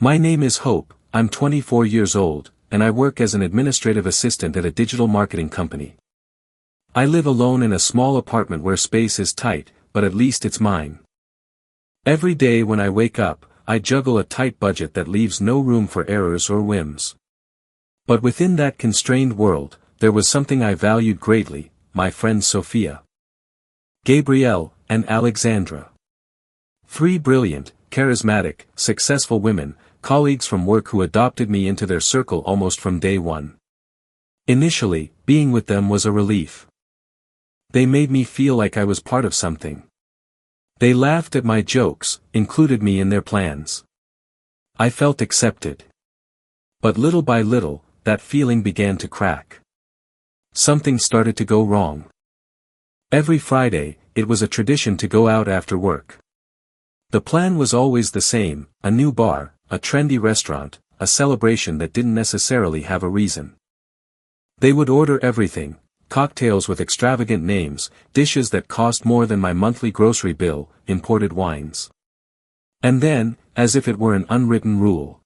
My name is Hope, I'm 24 years old, and I work as an administrative assistant at a digital marketing company. I live alone in a small apartment where space is tight, but at least it's mine. Every day when I wake up, I juggle a tight budget that leaves no room for errors or whims. But within that constrained world, there was something I valued greatly, my friends Sophia, Gabrielle, and Alexandra. 3 brilliant, charismatic, successful women, colleagues from work who adopted me into their circle almost from day one. Initially, being with them was a relief. They made me feel like I was part of something. They laughed at my jokes, included me in their plans. I felt accepted. But little by little, that feeling began to crack. Something started to go wrong. Every Friday, it was a tradition to go out after work. The plan was always the same, a new bar, a trendy restaurant, a celebration that didn't necessarily have a reason. They would order everything, cocktails with extravagant names, dishes that cost more than my monthly grocery bill, imported wines. And then, as if it were an unwritten rule,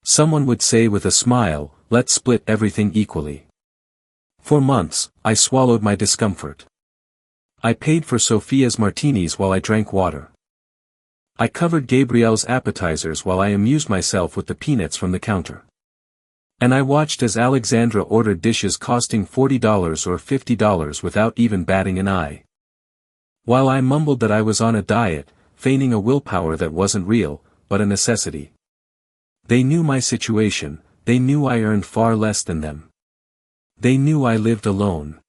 someone would say with a smile, "Let's split everything equally." For months, I swallowed my discomfort. I paid for Sophia's martinis while I drank water. I covered Gabrielle's appetizers while I amused myself with the peanuts from the counter. And I watched as Alexandra ordered dishes costing $40 or $50 without even batting an eye. While I mumbled that I was on a diet, feigning a willpower that wasn't real, but a necessity. They knew my situation, they knew I earned far less than them. They knew I lived alone.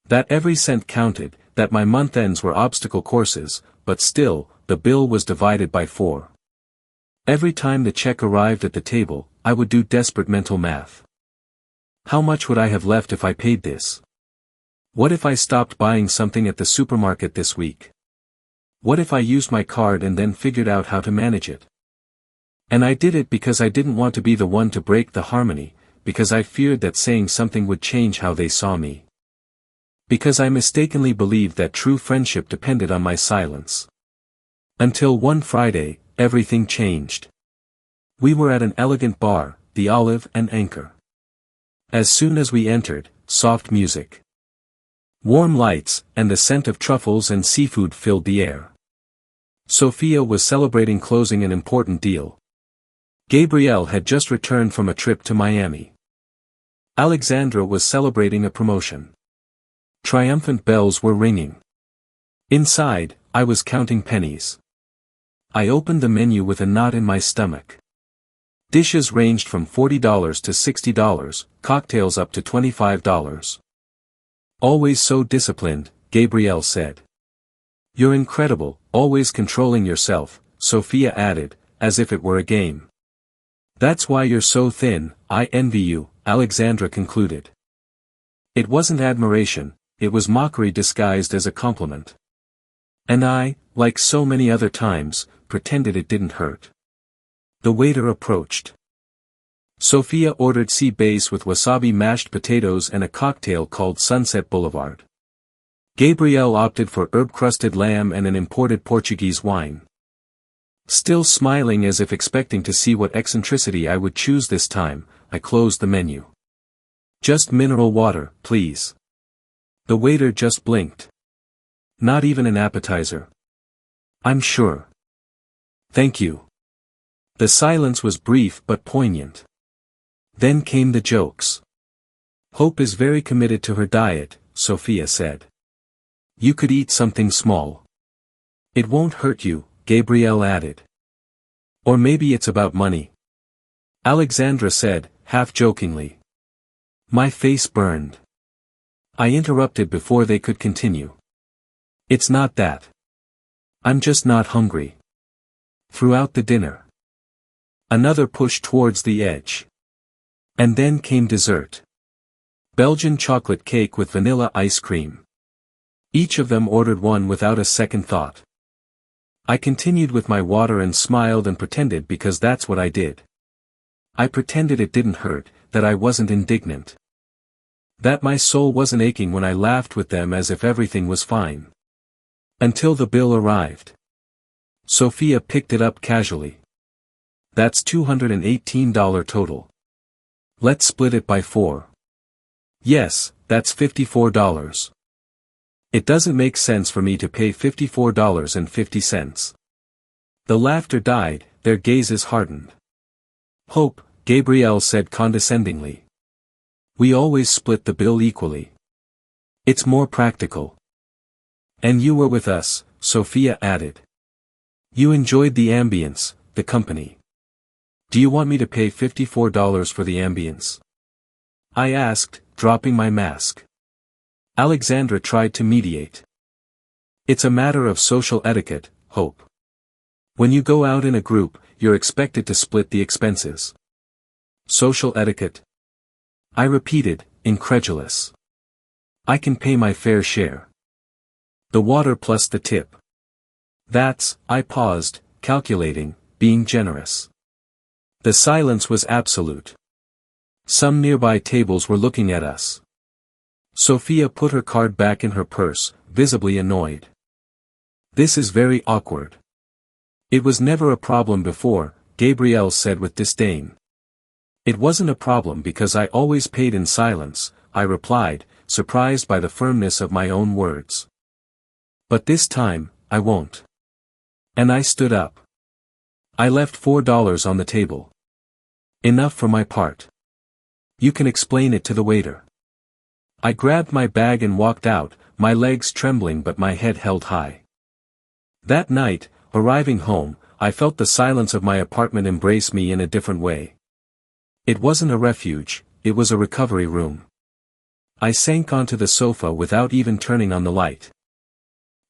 That every cent counted, that my month ends were obstacle courses, but still, the bill was divided by 4. Every time the check arrived at the table, I would do desperate mental math. How much would I have left if I paid this? What if I stopped buying something at the supermarket this week? What if I used my card and then figured out how to manage it? And I did it because I didn't want to be the one to break the harmony, because I feared that saying something would change how they saw me. Because I mistakenly believed that true friendship depended on my silence. Until one Friday, everything changed. We were at an elegant bar, the Olive and Anchor. As soon as we entered, soft music, warm lights, and the scent of truffles and seafood filled the air. Sophia was celebrating closing an important deal. Gabrielle had just returned from a trip to Miami. Alexandra was celebrating a promotion. Triumphant bells were ringing. Inside, I was counting pennies. I opened the menu with a knot in my stomach. Dishes ranged from $40 to $60, cocktails up to $25. "Always so disciplined," Gabrielle said. "You're incredible, always controlling yourself," Sophia added, as if it were a game. "That's why you're so thin, I envy you," Alexandra concluded. It wasn't admiration, it was mockery disguised as a compliment. And I, like so many other times, pretended it didn't hurt. The waiter approached. Sophia ordered sea bass with wasabi mashed potatoes and a cocktail called Sunset Boulevard. Gabrielle opted for herb-crusted lamb and an imported Portuguese wine. Still smiling as if expecting to see what eccentricity I would choose this time, I closed the menu. "Just mineral water, please." The waiter just blinked. "Not even an appetizer?" "I'm sure." "Thank you." The silence was brief but poignant. Then came the jokes. "Hope is very committed to her diet," Sophia said. "You could eat something small. It won't hurt you," Gabrielle added. "Or maybe it's about money," Alexandra said, half jokingly. My face burned. I interrupted before they could continue. "It's not that. I'm just not hungry." Throughout the dinner, another push towards the edge. And then came dessert. Belgian chocolate cake with vanilla ice cream. Each of them ordered one without a second thought. I continued with my water and smiled and pretended because that's what I did. I pretended it didn't hurt, that I wasn't indignant. That my soul wasn't aching when I laughed with them as if everything was fine. Until the bill arrived. Sophia picked it up casually. That's $218 total. Let's split it by 4. Yes, that's $54. It doesn't make sense for me to pay $54.50. The laughter died, their gazes hardened. Hope, Gabrielle said condescendingly. We always split the bill equally. It's more practical. And you were with us, Sophia added. You enjoyed the ambience, the company. Do you want me to pay $54 for the ambience? I asked, dropping my mask. Alexandra tried to mediate. It's a matter of social etiquette, Hope. When you go out in a group, you're expected to split the expenses. Social etiquette? I repeated, incredulous. I can pay my fair share. The water plus the tip. I paused, calculating, being generous. The silence was absolute. Some nearby tables were looking at us. Sophia put her card back in her purse, visibly annoyed. This is very awkward. It was never a problem before, Gabrielle said with disdain. It wasn't a problem because I always paid in silence, I replied, surprised by the firmness of my own words. But this time, I won't. And I stood up. I left $4 on the table. Enough for my part. You can explain it to the waiter. I grabbed my bag and walked out, my legs trembling but my head held high. That night, arriving home, I felt the silence of my apartment embrace me in a different way. It wasn't a refuge, it was a recovery room. I sank onto the sofa without even turning on the light.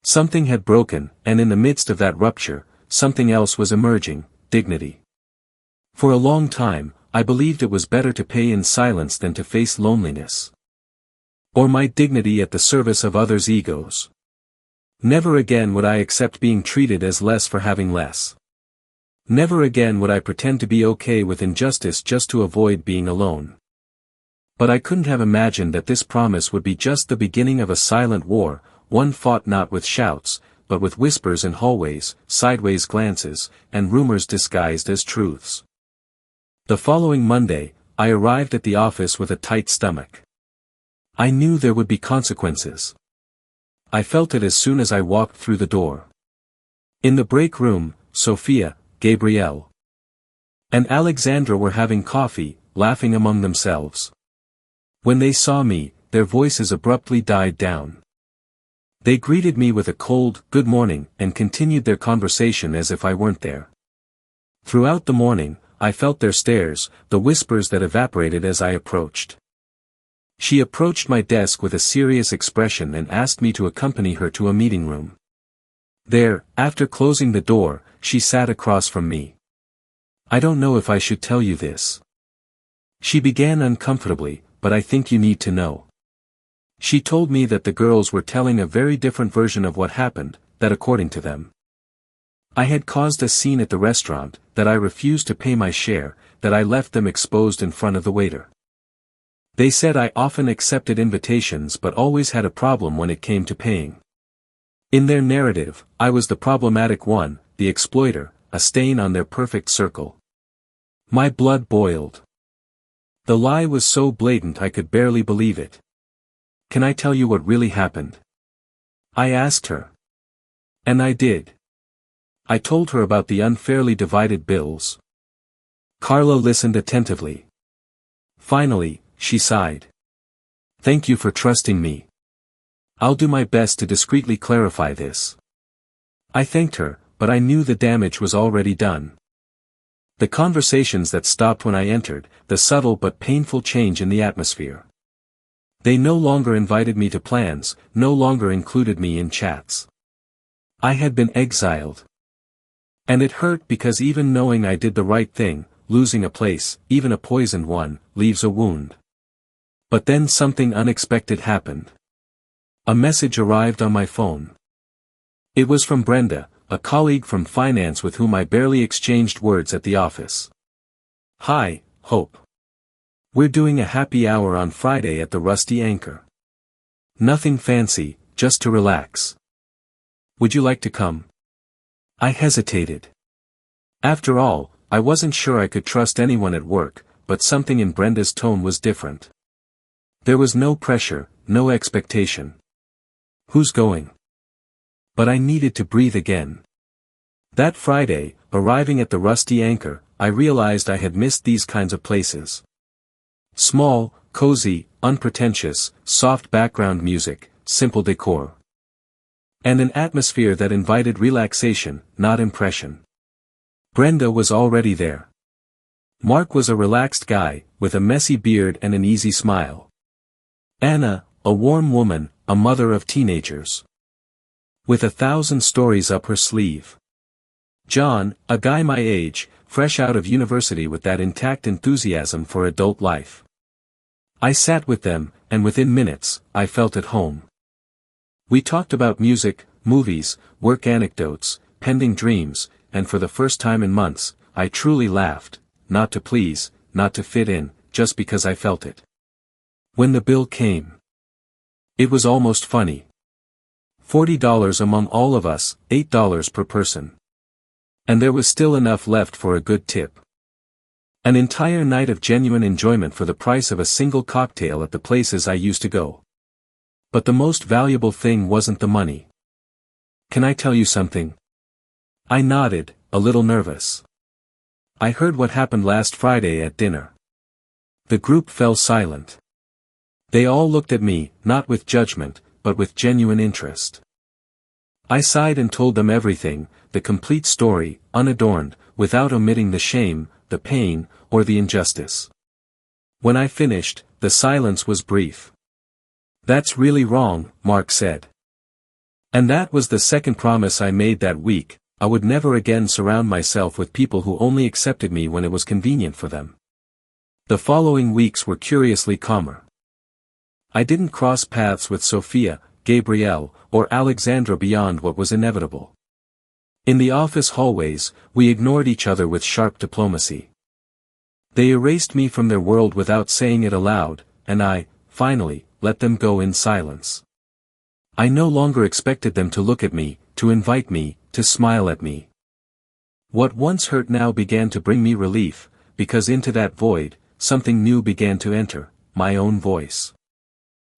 Something had broken, and in the midst of that rupture, something else was emerging, dignity. For a long time, I believed it was better to pay in silence than to face loneliness. Or my dignity at the service of others' egos. Never again would I accept being treated as less for having less. Never again would I pretend to be okay with injustice just to avoid being alone. But I couldn't have imagined that this promise would be just the beginning of a silent war, one fought not with shouts, but with whispers in hallways, sideways glances, and rumors disguised as truths. The following Monday, I arrived at the office with a tight stomach. I knew there would be consequences. I felt it as soon as I walked through the door. In the break room, Sophia, Gabrielle, and Alexandra were having coffee, laughing among themselves. When they saw me, their voices abruptly died down. They greeted me with a cold, good morning, and continued their conversation as if I weren't there. Throughout the morning, I felt their stares, the whispers that evaporated as I approached. She approached my desk with a serious expression and asked me to accompany her to a meeting room. There, after closing the door, she sat across from me. I don't know if I should tell you this. She began uncomfortably, but I think you need to know. She told me that the girls were telling a very different version of what happened, that according to them, I had caused a scene at the restaurant, that I refused to pay my share, that I left them exposed in front of the waiter. They said I often accepted invitations but always had a problem when it came to paying. In their narrative, I was the problematic one, the exploiter, a stain on their perfect circle. My blood boiled. The lie was so blatant I could barely believe it. Can I tell you what really happened? I asked her. And I did. I told her about the unfairly divided bills. Carla listened attentively. Finally, she sighed. Thank you for trusting me. I'll do my best to discreetly clarify this. I thanked her, but I knew the damage was already done. The conversations that stopped when I entered, the subtle but painful change in the atmosphere. They no longer invited me to plans, no longer included me in chats. I had been exiled. And it hurt because even knowing I did the right thing, losing a place, even a poisoned one, leaves a wound. But then something unexpected happened. A message arrived on my phone. It was from Brenda, a colleague from finance with whom I barely exchanged words at the office. Hi, Hope. We're doing a happy hour on Friday at the Rusty Anchor. Nothing fancy, just to relax. Would you like to come? I hesitated. After all, I wasn't sure I could trust anyone at work, but something in Brenda's tone was different. There was no pressure, no expectation. "Who's going?" But I needed to breathe again. That Friday, arriving at the Rusty Anchor, I realized I had missed these kinds of places. Small, cozy, unpretentious, soft background music, simple decor. And an atmosphere that invited relaxation, not impression. Brenda was already there. Mark was a relaxed guy, with a messy beard and an easy smile. Anna, a warm woman, a mother of teenagers. With 1,000 stories up her sleeve. John, a guy my age, fresh out of university with that intact enthusiasm for adult life. I sat with them, and within minutes, I felt at home. We talked about music, movies, work anecdotes, pending dreams, and for the first time in months, I truly laughed, not to please, not to fit in, just because I felt it. When the bill came, it was almost funny. $40 among all of us, $8 per person. And there was still enough left for a good tip. An entire night of genuine enjoyment for the price of a single cocktail at the places I used to go. But the most valuable thing wasn't the money. "Can I tell you something?" I nodded, a little nervous. "I heard what happened last Friday at dinner." The group fell silent. They all looked at me, not with judgment, but with genuine interest. I sighed and told them everything, the complete story, unadorned, without omitting the shame, the pain, or the injustice. When I finished, the silence was brief. "That's really wrong," Mark said. And that was the second promise I made that week. I would never again surround myself with people who only accepted me when it was convenient for them. The following weeks were curiously calmer. I didn't cross paths with Sophia, Gabrielle, or Alexandra beyond what was inevitable. In the office hallways, we ignored each other with sharp diplomacy. They erased me from their world without saying it aloud, and I, finally, let them go in silence. I no longer expected them to look at me, to invite me, to smile at me. What once hurt now began to bring me relief, because into that void, something new began to enter, my own voice.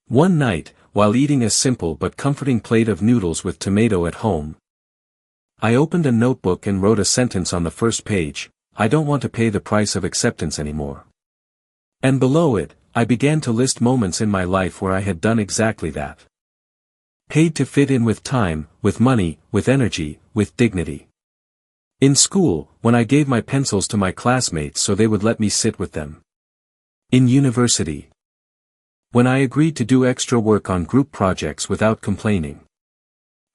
One night, while eating a simple but comforting plate of noodles with tomato at home, I opened a notebook and wrote a sentence on the first page: "I don't want to pay the price of acceptance anymore." And below it, I began to list moments in my life where I had done exactly that. Paid to fit in with time, with money, with energy, with dignity. In school, when I gave my pencils to my classmates so they would let me sit with them. In university, when I agreed to do extra work on group projects without complaining.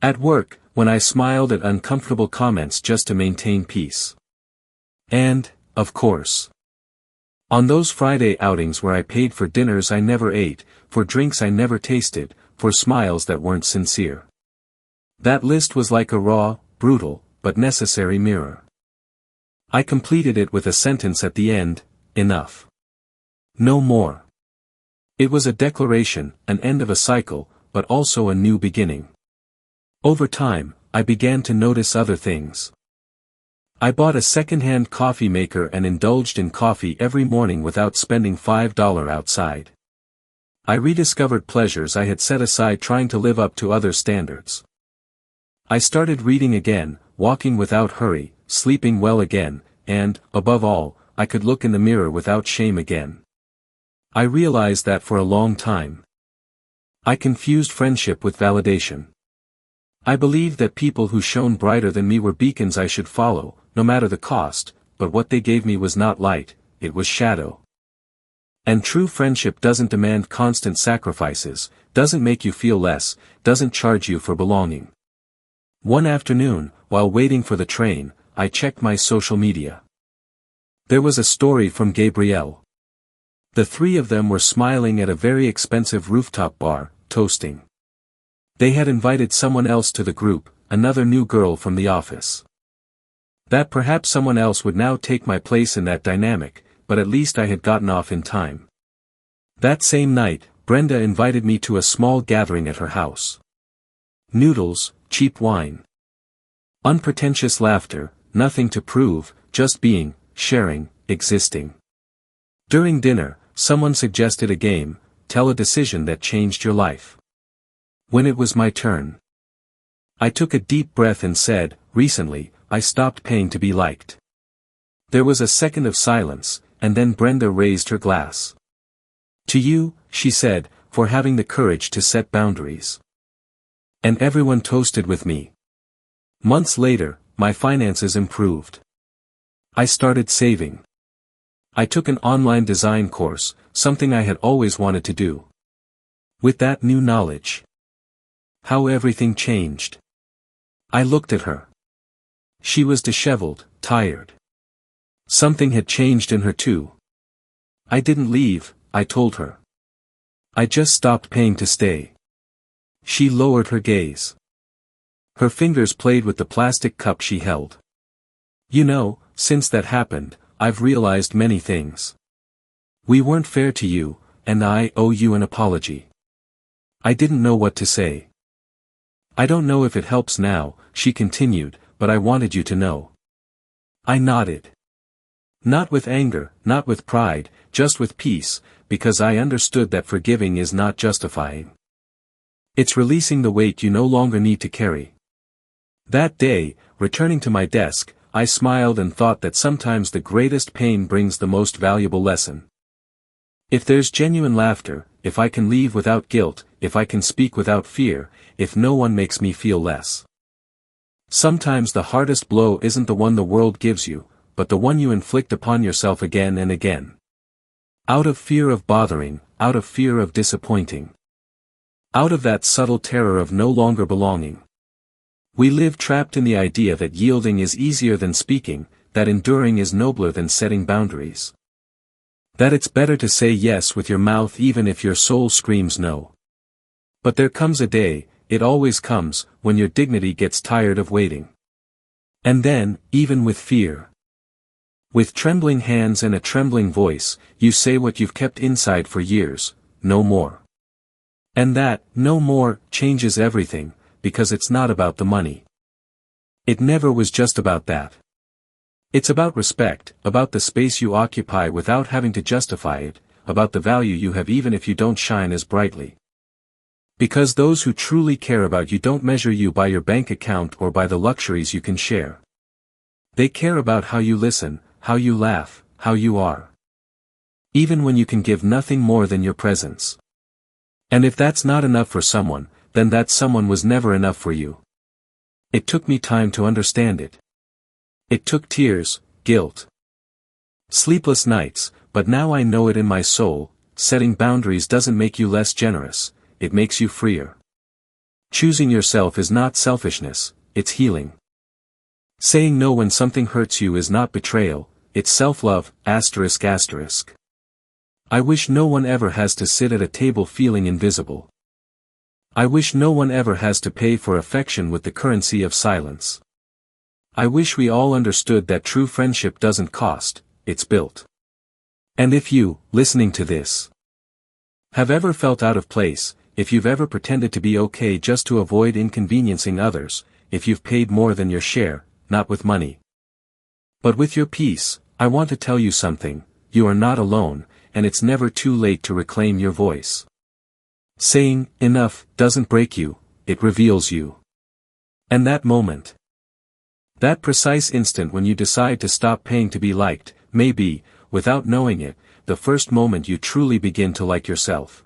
At work, when I smiled at uncomfortable comments just to maintain peace. And, of course, on those Friday outings where I paid for dinners I never ate, for drinks I never tasted, for smiles that weren't sincere. That list was like a raw, brutal, but necessary mirror. I completed it with a sentence at the end: "Enough. No more." It was a declaration, an end of a cycle, but also a new beginning. Over time, I began to notice other things. I bought a second-hand coffee maker and indulged in coffee every morning without spending $5 outside. I rediscovered pleasures I had set aside trying to live up to other standards. I started reading again, walking without hurry, sleeping well again, and, above all, I could look in the mirror without shame again. I realized that for a long time, I confused friendship with validation. I believed that people who shone brighter than me were beacons I should follow, no matter the cost, but what they gave me was not light, it was shadow. And true friendship doesn't demand constant sacrifices, doesn't make you feel less, doesn't charge you for belonging. One afternoon, while waiting for the train, I checked my social media. There was a story from Gabrielle. The three of them were smiling at a very expensive rooftop bar, toasting. They had invited someone else to the group, another new girl from the office. That perhaps someone else would now take my place in that dynamic, but at least I had gotten off in time. That same night, Brenda invited me to a small gathering at her house. Noodles, cheap wine, unpretentious laughter, nothing to prove, just being, sharing, existing. During dinner, someone suggested a game, tell a decision that changed your life. When it was my turn, I took a deep breath and said, recently, I stopped paying to be liked. There was a second of silence, and then Brenda raised her glass. To you, she said, for having the courage to set boundaries. And everyone toasted with me. Months later, my finances improved. I started saving. I took an online design course, something I had always wanted to do. With that new knowledge, how everything changed. I looked at her. She was disheveled, tired. Something had changed in her too. I didn't leave, I told her. I just stopped paying to stay. She lowered her gaze. Her fingers played with the plastic cup she held. You know, since that happened, I've realized many things. We weren't fair to you, and I owe you an apology. I didn't know what to say. I don't know if it helps now, she continued, but I wanted you to know. I nodded. Not with anger, not with pride, just with peace, because I understood that forgiving is not justifying. It's releasing the weight you no longer need to carry. That day, returning to my desk, I smiled and thought that sometimes the greatest pain brings the most valuable lesson. If there's genuine laughter, if I can leave without guilt, if I can speak without fear, if no one makes me feel less. Sometimes the hardest blow isn't the one the world gives you, but the one you inflict upon yourself again and again. Out of fear of bothering, out of fear of disappointing. Out of that subtle terror of no longer belonging. We live trapped in the idea that yielding is easier than speaking, that enduring is nobler than setting boundaries. That it's better to say yes with your mouth even if your soul screams no. But there comes a day, it always comes, when your dignity gets tired of waiting. And then, even with fear, with trembling hands and a trembling voice, you say what you've kept inside for years, no more. And that, no more, changes everything, because it's not about the money. It never was just about that. It's about respect, about the space you occupy without having to justify it, about the value you have even if you don't shine as brightly. Because those who truly care about you don't measure you by your bank account or by the luxuries you can share. They care about how you listen, how you laugh, how you are. Even when you can give nothing more than your presence. And if that's not enough for someone, then that someone was never enough for you. It took me time to understand it. It took tears, guilt, sleepless nights, but now I know it in my soul. Setting boundaries doesn't make you less generous, it makes you freer. Choosing yourself is not selfishness, it's healing. Saying no when something hurts you is not betrayal, it's self-love, ***. I wish no one ever has to sit at a table feeling invisible. I wish no one ever has to pay for affection with the currency of silence. I wish we all understood that true friendship doesn't cost, it's built. And if you, listening to this, have ever felt out of place, if you've ever pretended to be okay just to avoid inconveniencing others, if you've paid more than your share, not with money, but with your peace, I want to tell you something, you are not alone, and it's never too late to reclaim your voice. Saying, enough, doesn't break you, it reveals you. And that moment, that precise instant when you decide to stop paying to be liked, may be, without knowing it, the first moment you truly begin to like yourself.